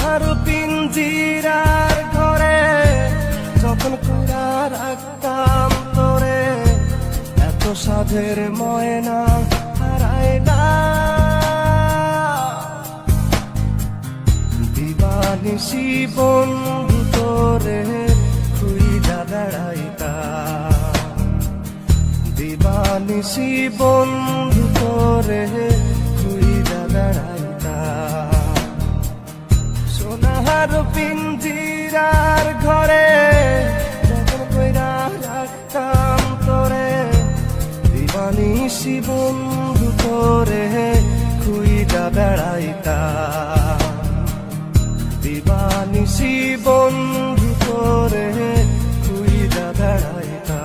সোনার পিঞ্জিরার ঘরে যখন কইরা রাখতাম তোরে, এত সাধের ময়না হারাইলা। দিবানিশি বন্ধু তোরে খুইজা বেড়াইতা, দিবানিশি বন্ধু তোরে খুইজা বেড়াইতা। সোনার পিঞ্জিরার ঘরে যখন কইরা রাখতাম তোরে, দিবানিশি বন্ধু তোরে খুইজা বেড়াইতা, দিবানিশি বন্ধু তোরে খুইজা বেড়াইতা।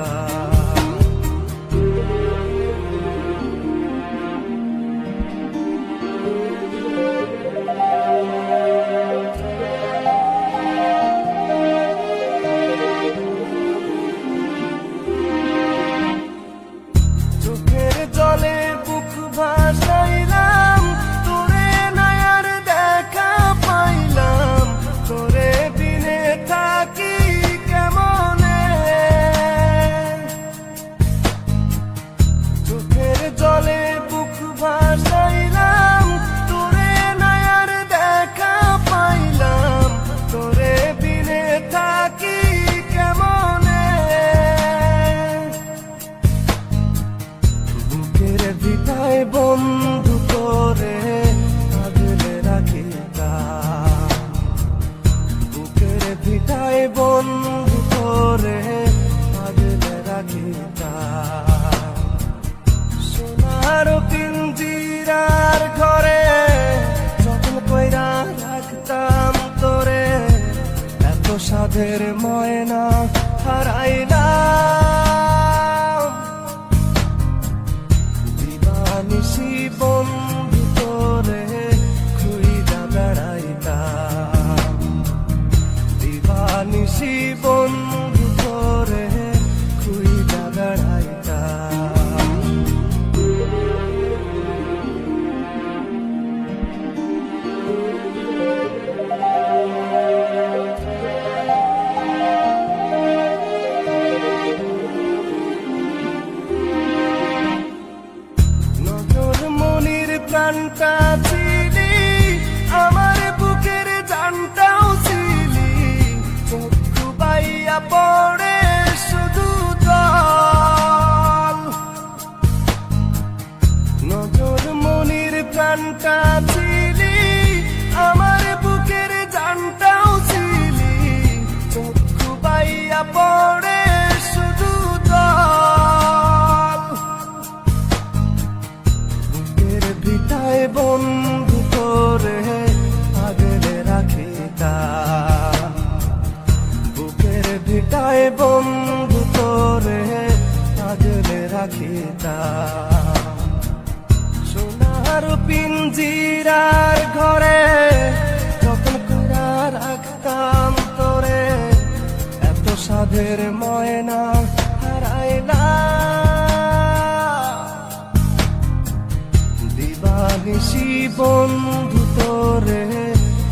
চোখের জলে বুক ভাসাইলাম, তোরে নয়ার দেখা পাইলাম, তোরে বিনে থাকি কেমনে। চোখের জলে বুক ভাসাইলাম, তোরে নয়ার দেখা পাইলাম, তোরে বিনে থাকি কেমনে। বুকের ভিটায় বন্ধু তোরে আগলে রাখিতাম, বুকের ভিটায় বন্ধু তোরে আগলে রাখিতাম। সোনার পিঞ্জিরার ঘরে যখন কইরা রাখতাম তোরে, এত সাধের ময়না হারাইলাম। দিবানিশি বন্ধু তোরে খুইজা বেড়াইতাম, দিবানিশি বন্ধু তোরে খুইজা বেড়াইতাম। নজর মনির প্রাণটা ছিলি, আমার বুকের জানটাও ছিলি, চক্ষু বাইয়া পড়ে শুধু জল। নজর মনির প্রাণটা ছিলি, আমার বুকের জানটাও ছিলি, চক্ষু বাইয়া পড়ে শুধু জল। বুকের ভিটায় বন্ধু তোরে আগলে রাখিতাম, বুকের ভিটায় বন্ধু তোরে আগলে রাখিতাম। সোনার পিঞ্জিরার ঘরে যখন কইরা রাখতাম তোরে, এত সাধের ময়না হারাইলা। দিবানিশি বন্ধু তোরে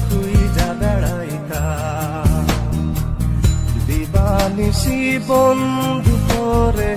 খুইজা বেড়াইতাম, দিবানিশি বন্ধু তোরে